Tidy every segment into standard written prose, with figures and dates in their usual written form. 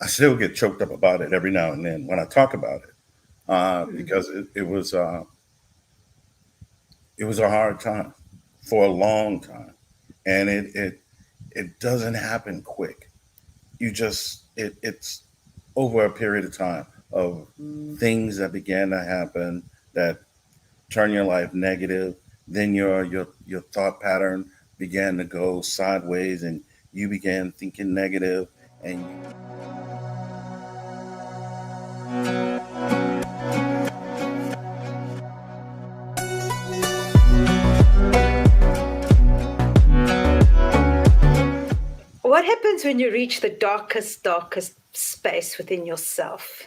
I still get choked up about it every now and then when I talk about it, because it was a hard time for a long time, and it doesn't happen quick. It's over a period of time of things that began to happen that turn your life negative. Then your thought pattern began to go sideways, and you began thinking negative, and you What happens when you reach the darkest space within yourself?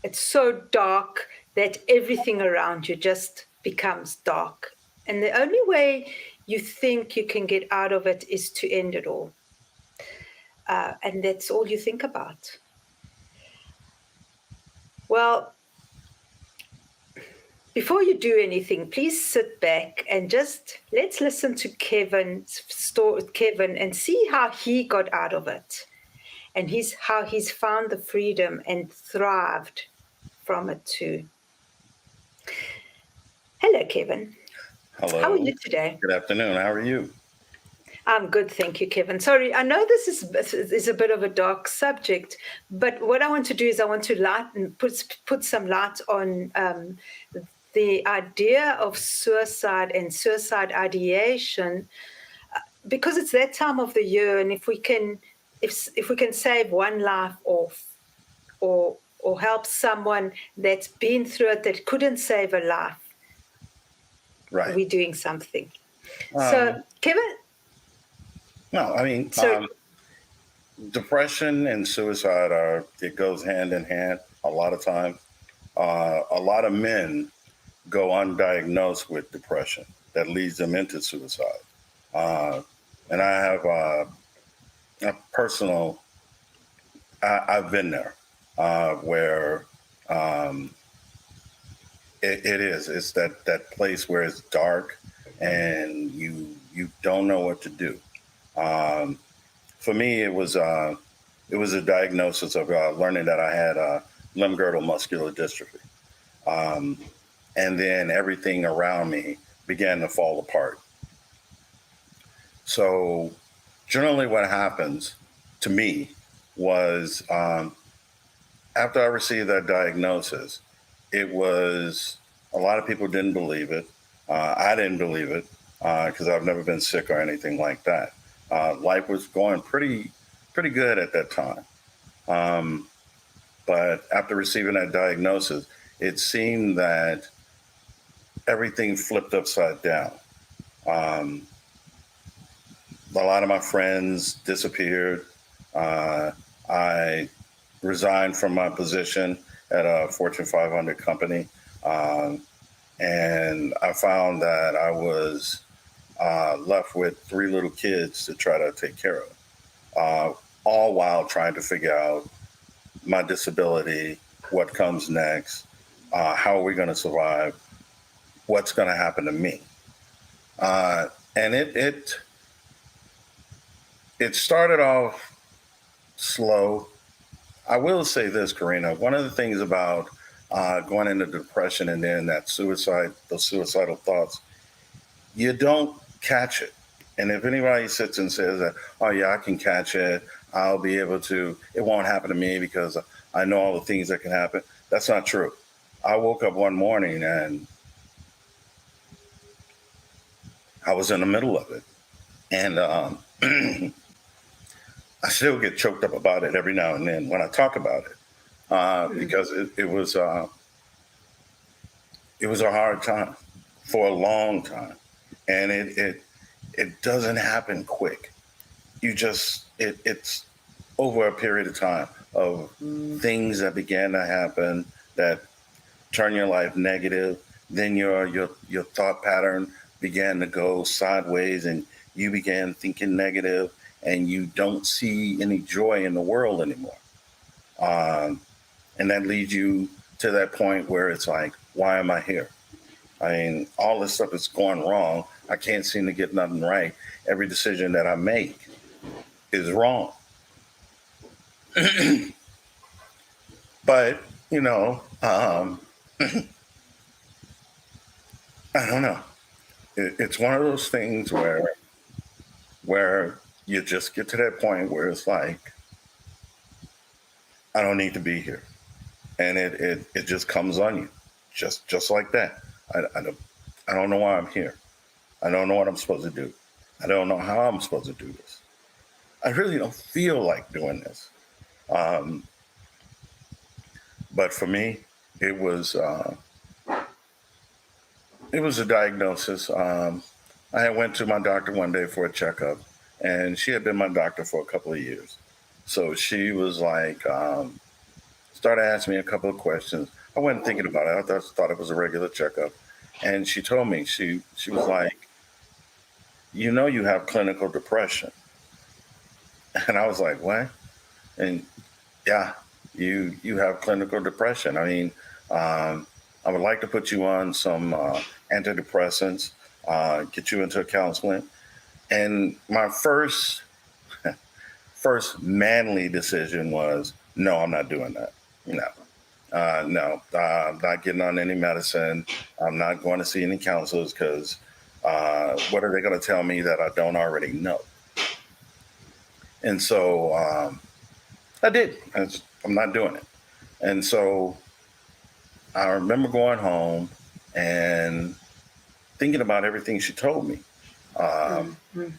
It's so dark that everything around you just becomes dark. And the only way you think you can get out of it is to end it all. And that's all you think about. Well, before you do anything, please sit back and just let's listen to Kevin and see how he got out of it, and how he's found the freedom and thrived from it too. Hello, Kevin. How are hello, you today? good afternoon. How are you? I'm good, thank you, Kevin. Sorry, I know this is a bit of a dark subject, but what I want to do is I want to put some light on the idea of suicide and suicide ideation, because it's that time of the year, and if we can save one life or help someone that's been through it that couldn't save a life, Right. we're doing something. So, Um, Kevin, no, I mean, so depression and suicide it goes hand in hand a lot of times. A lot of men go undiagnosed with depression that leads them into suicide. Uh, and I have a personal, I've been there where um, it's that place where it's dark and you don't know what to do. Um, for me, it was a diagnosis of learning that I had limb girdle muscular dystrophy, um, and then everything around me began to fall apart. So, generally, what happens to me was after I received that diagnosis, it was a lot of people didn't believe it. I didn't believe it because I've never been sick or anything like that. Life was going pretty good at that time. Um, but after receiving that diagnosis, it seemed that everything flipped upside down. Um, a lot of my friends disappeared. Uh, I resigned from my position at a Fortune 500 company. Um, and I found that I was left with three little kids to try to take care of, all while trying to figure out my disability, what comes next, how are we going to survive, what's going to happen to me. And it started off slow. I will say this, Carina. One of the things about going into depression and then those suicidal thoughts, you don't catch it. And if anybody sits and says that, oh yeah, I can catch it, I'll be able to, it won't happen to me because I know all the things that can happen. That's not true. I woke up one morning and I was in the middle of it. And I still get choked up about it every now and then when I talk about it, because it was a hard time for a long time, and it doesn't happen quick. It's over a period of time of things that began to happen that turn your life negative. Then your thought pattern began to go sideways, and you began thinking negative, and you don't see any joy in the world anymore. Um, and that leads you to that point where it's like, why am I here? I mean, all this stuff is going wrong. I can't seem to get nothing right. Every decision that I make is wrong. But, I don't know. It's one of those things where you just get to that point where it's like, I don't need to be here. And it just comes on you, just like that. I don't know why I'm here. I don't know what I'm supposed to do. I don't know how I'm supposed to do this. I really don't feel like doing this. Um, but for me, it was uh, it was a diagnosis. I went to my doctor one day for a checkup, and she had been my doctor for a couple of years. So she was like, started asking me a couple of questions. I wasn't thinking about it. I thought it was a regular checkup. And she told me, she was like, you have clinical depression. And I was like, what? And yeah, you have clinical depression. I mean, I would like to put you on some antidepressants, get you into counseling. And my first manly decision was, no, I'm not doing that. No, no, I'm not getting on any medicine. I'm not going to see any counselors because what are they going to tell me that I don't already know? And so I did. I'm not doing it. And so I remember going home and thinking about everything she told me, um, Mm-hmm.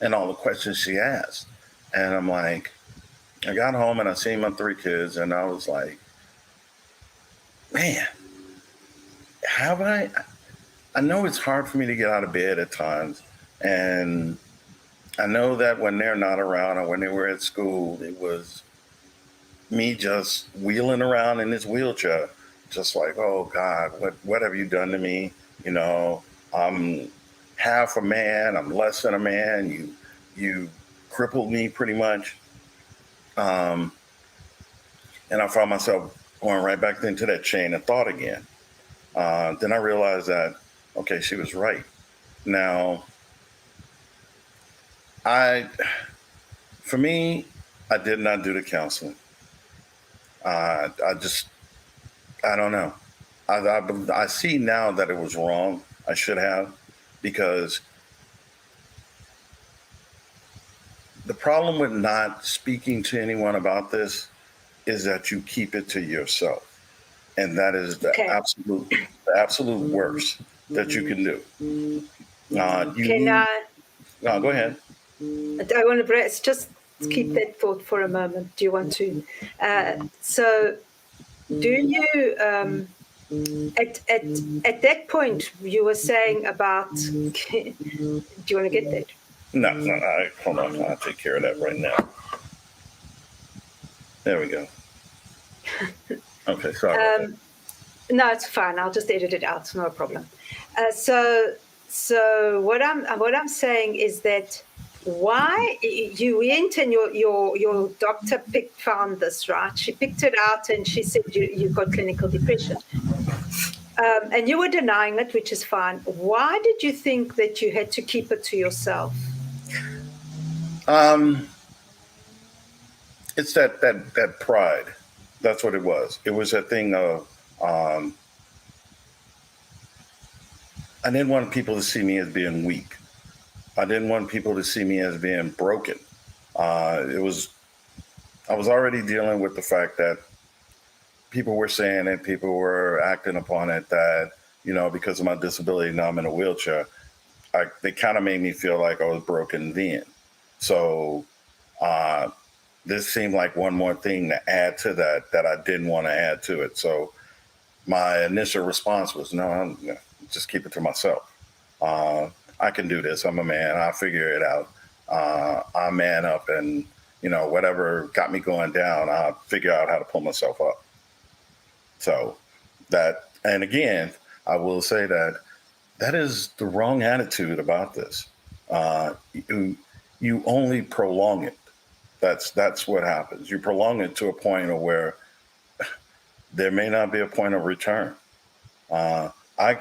and all the questions she asked. And I'm like, I got home and I seen my three kids, and I was like, man, have I? I know it's hard for me to get out of bed at times. And I know that when they're not around or when they were at school, it was me just wheeling around in this wheelchair, just like, oh God, what have you done to me? You know, I'm half a man, I'm less than a man. You crippled me pretty much. Um, and I found myself going right back into that chain of thought again. Then I realized that, okay, she was right. Now, I, for me, I did not do the counseling. I don't know. I see now that it was wrong. I should have, because the problem with not speaking to anyone about this is that you keep it to yourself, and that is Okay. the absolute worst that you can do. You Can need. I? No, go ahead. I want to just keep that thought for a moment. Do you want to? So, do you? At that point, you were saying about. Do you want to get that? No, hold on. I'll take care of that right now. There we go. Okay, sorry about that. No, it's fine. I'll just edit it out. It's not a problem. So what I'm saying is that why you went and your doctor found this, right? She picked it out and she said you've got clinical depression, and you were denying it, which is fine. Why did you think that you had to keep it to yourself? Um, it's that pride. That's what it was. It was that thing of I didn't want people to see me as being weak. I didn't want people to see me as being broken. It was I was already dealing with the fact that people were saying it, people were acting upon it that because of my disability now I'm in a wheelchair. They kind of made me feel like I was broken then. So uh, this seemed like one more thing to add to that I didn't want to add to it. So my initial response was, no, just keep it to myself. I can do this. I'm a man. I'll figure it out. I'll man up, and whatever got me going down, I'll figure out how to pull myself up. So and again, I will say that is the wrong attitude about this. You only prolong it. That's what happens. You prolong it to a point of where there may not be a point of return. Uh, I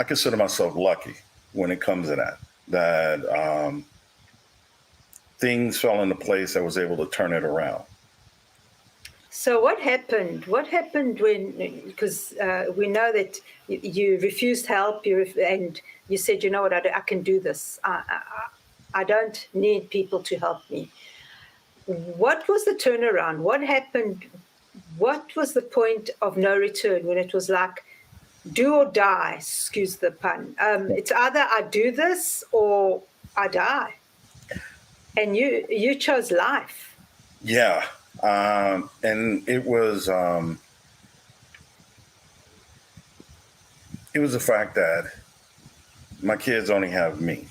consider myself lucky when it comes to that. That things fell into place. I was able to turn it around. So what happened? What happened when? Because we know that you refused help, and you said, "You know what? I can do this. I don't need people to help me." What was the turnaround? What happened? What was the point of no return when it was like, do or die? Excuse the pun. It's either I do this or I die, and you chose life. Yeah. And it was the fact that my kids only have me.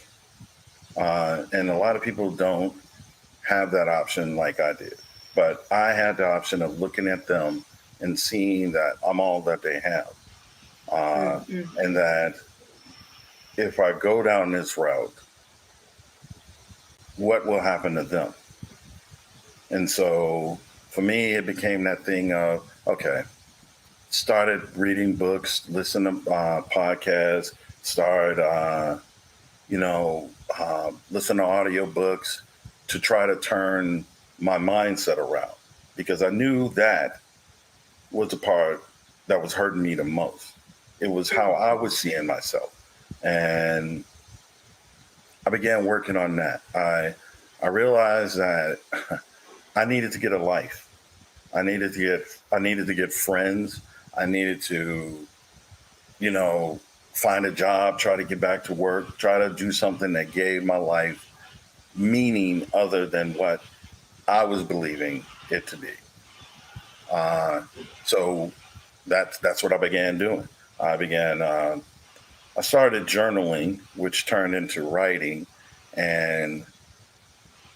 And a lot of people don't have that option like I did. But I had the option of looking at them and seeing that I'm all that they have. And that if I go down this route, what will happen to them? And so for me, it became that thing of, okay, started reading books, listen to podcasts, started, listen to audiobooks to try to turn my mindset around because I knew that was the part that was hurting me the most. It was how I was seeing myself. And I began working on that. I realized that I needed to get a life. I needed to get friends. I needed to, find a job, try to get back to work, try to do something that gave my life meaning other than what I was believing it to be. So that's what I began doing. I started journaling, which turned into writing, and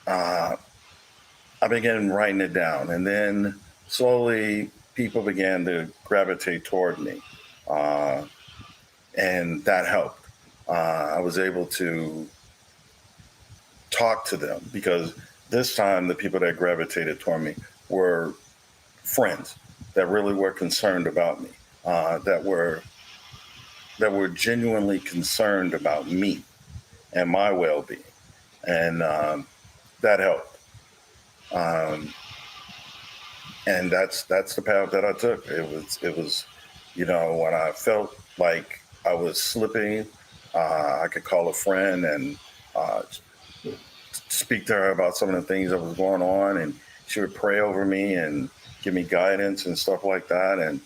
I began writing it down. And then slowly people began to gravitate toward me. And that helped. I was able to talk to them because this time the people that gravitated toward me were friends that really were concerned about me, that were genuinely concerned about me and my well-being, and that helped. And that's the path that I took. It was, when I felt like I was slipping, I could call a friend and speak to her about some of the things that was going on, and she would pray over me and give me guidance and stuff like that. And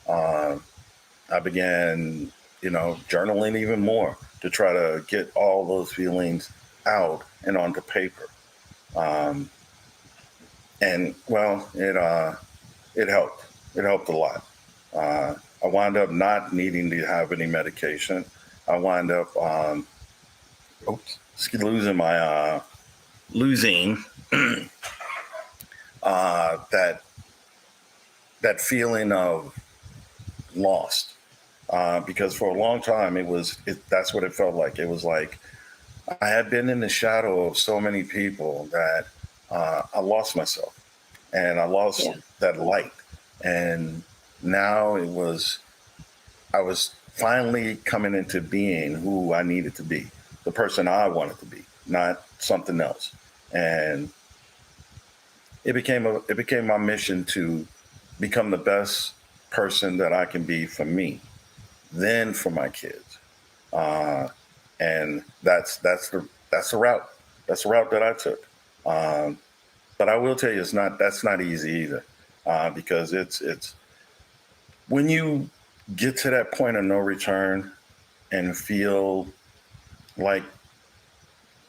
I began, journaling even more to try to get all those feelings out and onto paper. And well, it helped. It helped a lot. I wound up not needing to have any medication. I wound up losing that feeling of lost. Because for a long time that's what it felt like. It was like I had been in the shadow of so many people that I lost myself and I lost that light. And now I was finally coming into being who I needed to be, the person I wanted to be, not something else. And it became my mission to become the best person that I can be for me, then for my kids. And that's the route. That's the route that I took. But I will tell you, that's not easy either, because it's when you get to that point of no return and feel like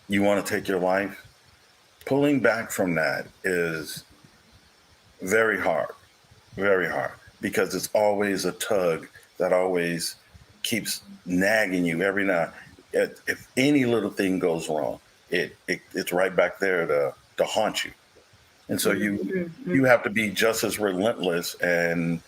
you want to take your life, pulling back from that is very hard, because it's always a tug that always keeps nagging you every now. If any little thing goes wrong, it's right back there to haunt you. And so you have to be just as relentless, and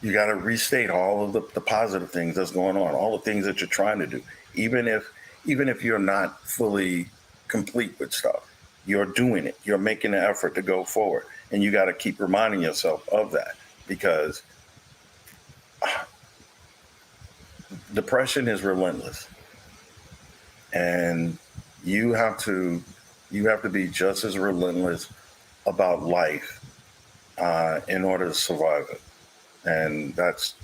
you got to restate all of the positive things that's going on, all the things that you're trying to do, even if you're not fully complete with stuff. You're doing it. You're making an effort to go forward, and you got to keep reminding yourself of that, because depression is relentless, and you have to be just as relentless about life in order to survive it. And that's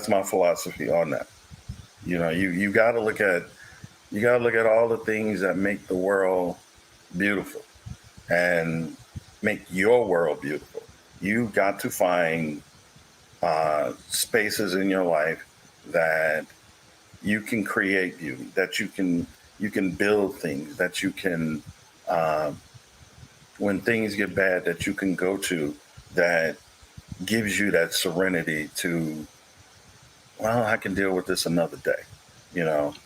my philosophy on that. You got to look at all the things that make the world beautiful and make your world beautiful. You got to find spaces in your life that you can create beauty, that you can build things, that you can when things get bad, that you can go to, that gives you that serenity to, well, I can deal with this another day,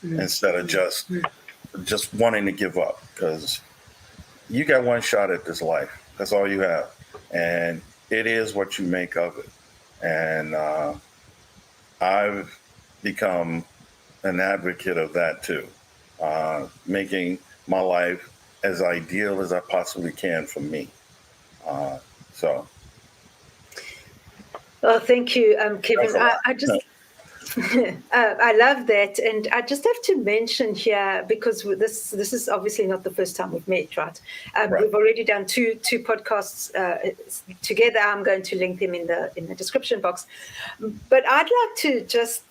instead of just wanting to give up, because you got one shot at this life. That's all you have, and it is what you make of it. And I've become an advocate of that too, making my life as ideal as I possibly can for me. So. Well, thank you, Kevin. I just I love that, and I just have to mention here, because this is obviously not the first time we've met, right? Right. We've already done two podcasts together. I'm going to link them in the description box. But I'd like to just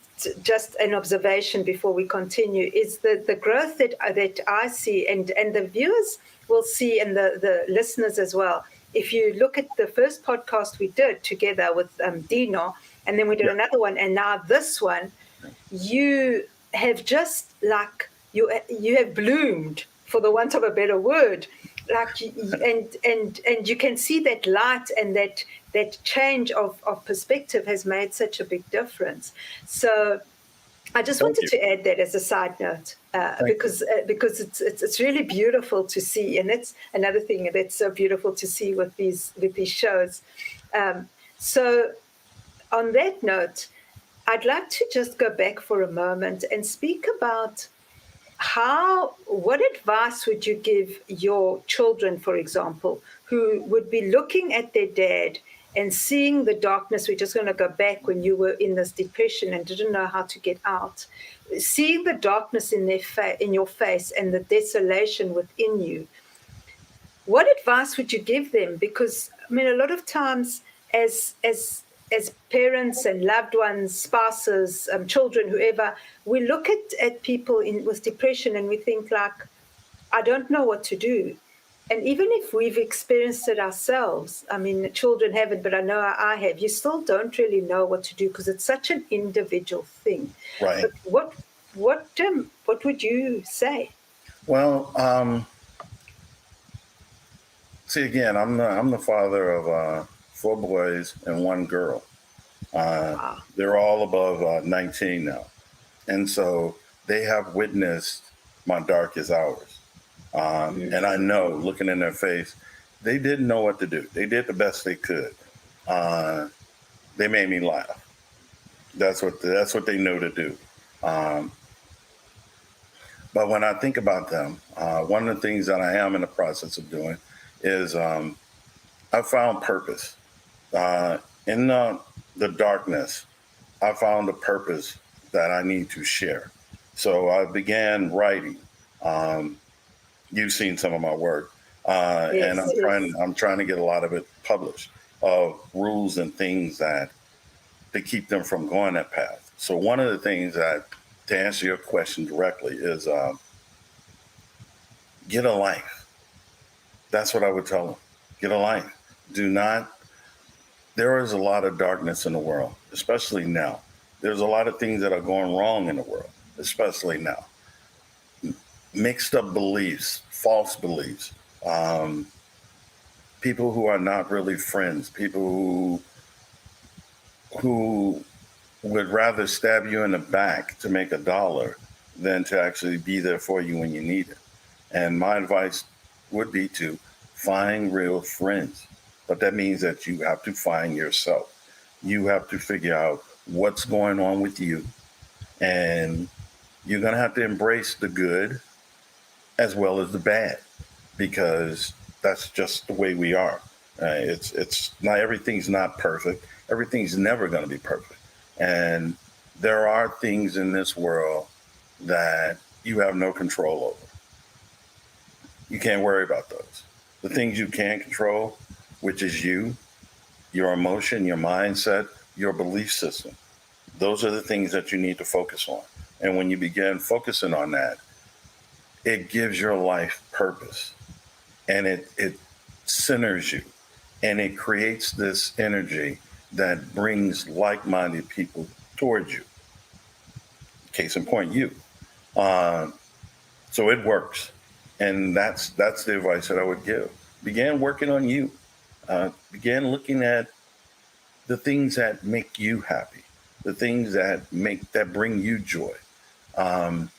an observation before we continue is the growth that I see, and the viewers will see, and the listeners as well. If you look at the first podcast we did together with Dino, and then we did another one, and now this one, you have just like you have bloomed, for the want of a better word, like, and you can see that light, and that change of perspective has made such a big difference. So I just wanted to add that as a side note, because it's really beautiful to see, and that's another thing that's so beautiful to see with these shows. So on that note, I'd like to just go back for a moment and speak about what advice would you give your children, for example, who would be looking at their dad and seeing the darkness. We're just going to go back when you were in this depression and didn't know how to get out, seeing the darkness in your face and the desolation within you. What advice would you give them? Because I mean, a lot of times, as parents and loved ones, spouses, children, whoever, we look at people with depression and we think like, I don't know what to do. And even if we've experienced it ourselves, I mean, the children haven't, but I know I have, you still don't really know what to do because it's such an individual thing. Right. But what would you say? Well, see, again, I'm the father of 4 boys and 1 girl. Wow. They're all above 19 now, and so they have witnessed my darkest hours. And I know, looking in their face, they didn't know what to do. They did the best they could. They made me laugh. That's what they know to do. But when I think about them, one of the things that I am in the process of doing is I found purpose. In the darkness, I found a purpose that I need to share. So I began writing. You've seen some of my work, and I'm trying to get a lot of it published, of rules and things that to keep them from going that path. So one of the things that, to answer your question directly, is get a life. That's what I would tell them. Get a life. Do not. There is a lot of darkness in the world, especially now. There's a lot of things that are going wrong in the world, especially now. Mixed up beliefs, false beliefs, people who are not really friends, people who would rather stab you in the back to make $1 than to actually be there for you when you need it. And my advice would be to find real friends. But that means that you have to find yourself. You have to figure out what's going on with you. And you're going to have to embrace the good as well as the bad, because that's just the way we are. It's not, everything's not perfect. Everything's never going to be perfect. And there are things in this world that you have no control over. You can't worry about those. The things you can control, which is you, your emotion, your mindset, your belief system. Those are the things that you need to focus on. And when you begin focusing on that, it gives your life purpose, and it centers you, and it creates this energy that brings like-minded people towards you. Case in point, you. Uh, so it works, and that's the advice that I would give. Begin working on you. Begin looking at the things that make you happy, the things that bring you joy, um,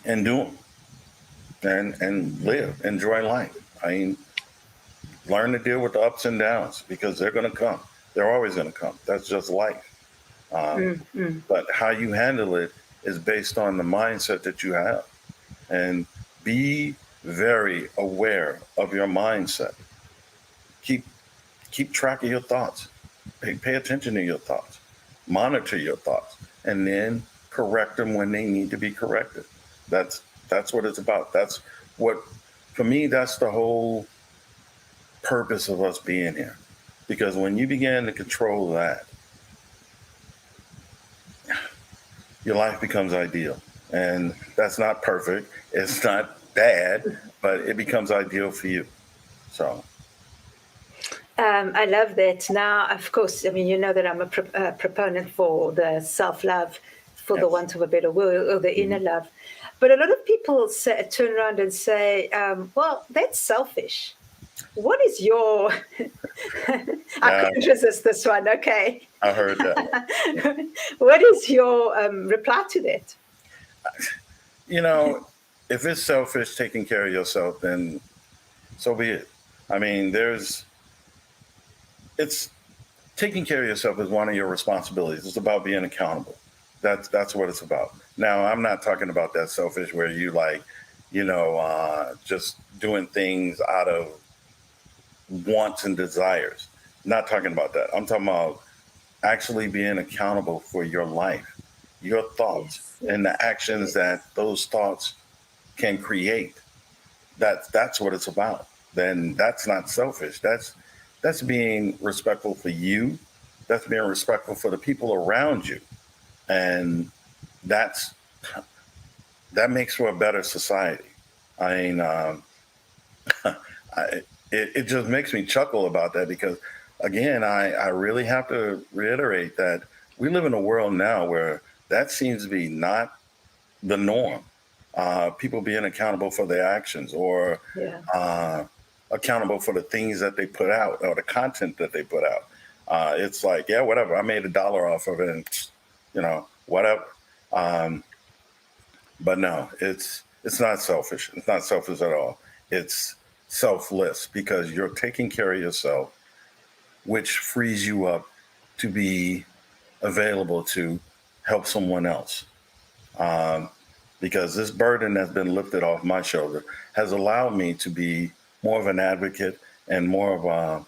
and do them, and live, enjoy life. I mean, learn to deal with the ups and downs because they're going to come. They're always going to come. That's just life. But how you handle it is based on the mindset that you have, and be very aware of your mindset. Keep track of your thoughts. Pay attention to your thoughts. Monitor your thoughts, and then correct them when they need to be corrected. That's what it's about. That's what, for me, that's the whole purpose of us being here. Because when you begin to control that, your life becomes ideal. And that's not perfect. It's not bad, but it becomes ideal for you. So. I love that. Now, of course, I mean, you know that I'm a proponent for the self-love, for the want of a better word, or the inner love. But a lot of people turn around and say, well, that's selfish. What is your... I couldn't resist this one. Okay. I heard that. What is your reply to that? You know, if it's selfish, taking care of yourself, then so be it. I mean, it's taking care of yourself is one of your responsibilities. It's about being accountable. That's what it's about. Now, I'm not talking about that selfish where you just doing things out of wants and desires. Not talking about that. I'm talking about actually being accountable for your life, your thoughts, and the actions that those thoughts can create. That's what it's about. Then that's not selfish. That's being respectful for you. That's being respectful for the people around you, and that makes for a better society. I mean, it just makes me chuckle about that because, again, I really have to reiterate that we live in a world now where that seems to be not the norm. People being accountable for their actions or accountable for the things that they put out or the content that they put out. It's like, yeah, whatever. I made $1 off of it, and whatever. But no, it's not selfish. It's not selfish at all. It's selfless because you're taking care of yourself, which frees you up to be available to help someone else. Because this burden that's been lifted off my shoulder has allowed me to be more of an advocate and more of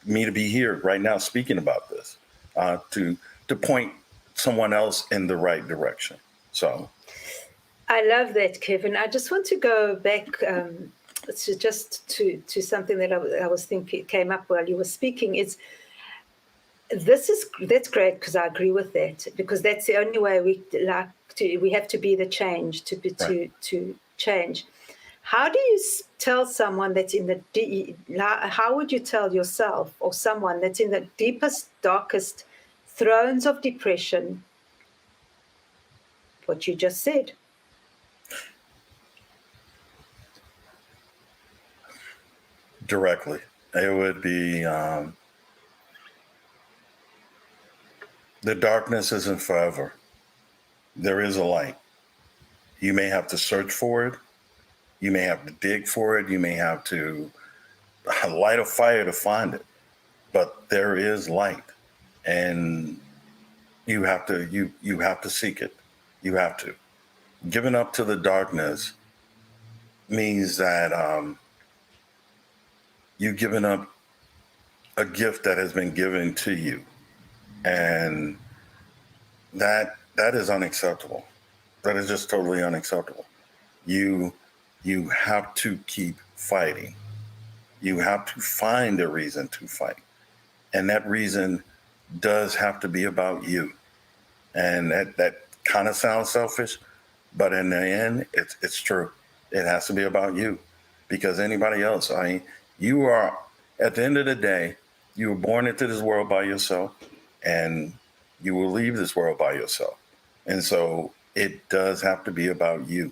me to be here right now speaking about this, to point someone else in the right direction. So. I love that, Kevin. I just want to go back to something that I was thinking came up while you were speaking. That's great because I agree with that, because that's the only way we have to be the change to change. How do you tell someone that's how would you tell yourself or someone that's in the deepest, darkest thrones of depression what you just said? Directly. It would be the darkness isn't forever. There is a light. You may have to search for it. You may have to dig for it. You may have to light a fire to find it. But there is light, and you have to seek it. You have to. Giving up to the darkness means that you've given up a gift that has been given to you, and that is unacceptable. That is just totally unacceptable. You have to keep fighting. You have to find a reason to fight. And that reason does have to be about you. And that kind of sounds selfish, but in the end, it's true. It has to be about you, because anybody else, I mean, you are, at the end of the day, you were born into this world by yourself, and you will leave this world by yourself. And so it does have to be about you.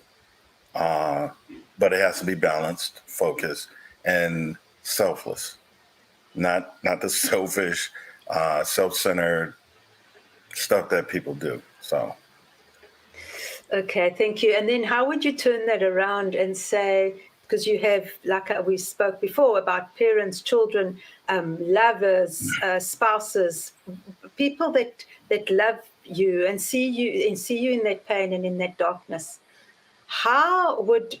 Uh, but it has to be balanced, focused, and selfless, not the selfish, self-centered stuff that people do. So. Okay, thank you. And then how would you turn that around and say, because you have, like we spoke before, about parents, children, lovers, spouses, people that love you and see you in that pain and in that darkness. How would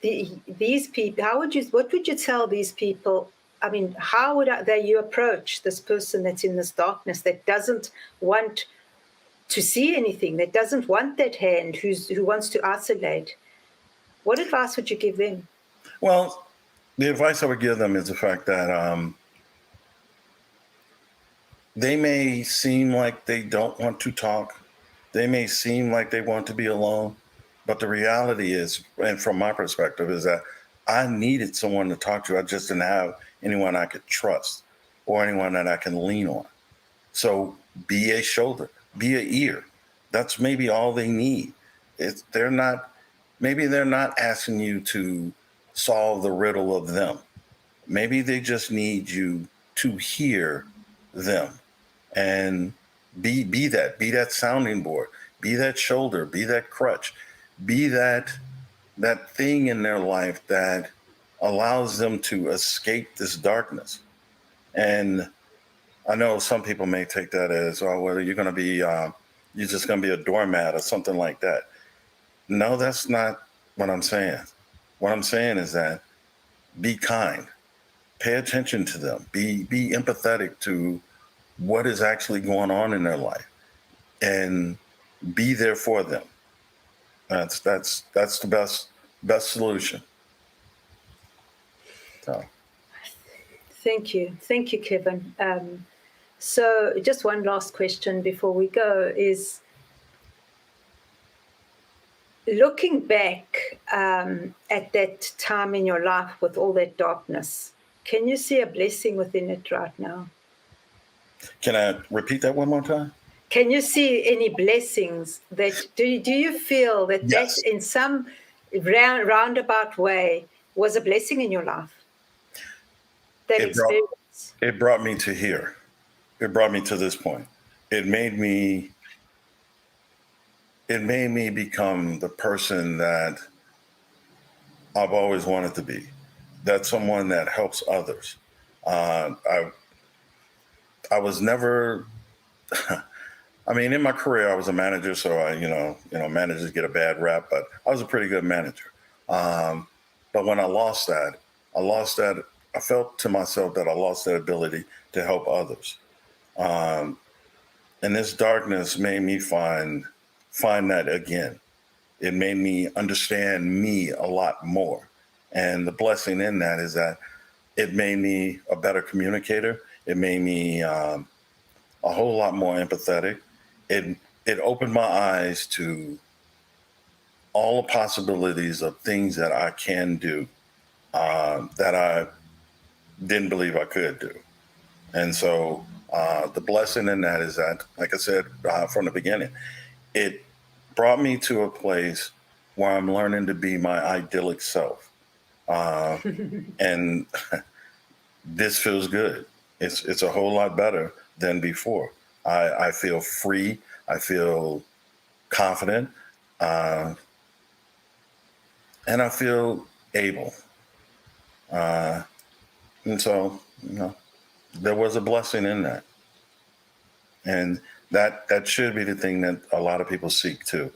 these people? What would you tell these people? I mean, how would you approach this person that's in this darkness, that doesn't want to see anything, that doesn't want that hand, who wants to isolate? What advice would you give them? Well, the advice I would give them is the fact that they may seem like they don't want to talk. They may seem like they want to be alone. But the reality is, and from my perspective, is that I needed someone to talk to. I just didn't have anyone I could trust or anyone that I can lean on. So be a shoulder, be an ear. That's maybe all they need. Maybe they're not asking you to solve the riddle of them. Maybe they just need you to hear them, and be that sounding board, be that shoulder, be that crutch, be that thing in their life that allows them to escape this darkness. And I know some people may take that as, oh, well, you're just going to be a doormat or something like that. No, that's not what I'm saying. What I'm saying is that be kind, pay attention to them, be empathetic to what is actually going on in their life, and be there for them. That's the best solution. So. Thank you, Kevin. So just one last question before we go is, looking back at that time in your life with all that darkness, can you see a blessing within it right now? Can I repeat that one more time? Can you see any blessings that, do you feel that Yes. that in some roundabout way was a blessing in your life? That experience? It brought me to here. It brought me to this point. It made me become the person that I've always wanted to be. That's someone that helps others. I was never. I mean, in my career, I was a manager, so managers get a bad rap, but I was a pretty good manager. But when I lost that, I felt to myself that I lost that ability to help others. And this darkness made me find that again. It made me understand me a lot more. And the blessing in that is that it made me a better communicator. It made me a whole lot more empathetic. It opened my eyes to all the possibilities of things that I can do that I didn't believe I could do. And so the blessing in that is that, like I said from the beginning, it brought me to a place where I'm learning to be my idyllic self. And this feels good. It's a whole lot better than before. I feel free. I feel confident. And I feel able. And so, there was a blessing in that. And that should be the thing that a lot of people seek too.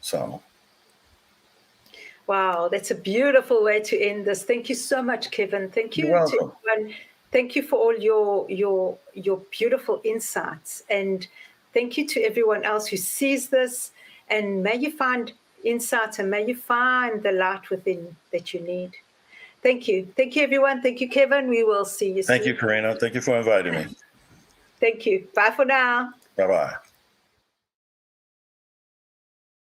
So. Wow, that's a beautiful way to end this. Thank you so much, Kevin. Thank you to everyone. Thank you for all your beautiful insights, and thank you to everyone else who sees this. And may you find insights, and may you find the light within that you need. Thank you. Thank you, everyone. Thank you, Kevin. We will see you soon. Thank you, Carina. Thank you for inviting me. Thank you. Bye for now. Bye-bye.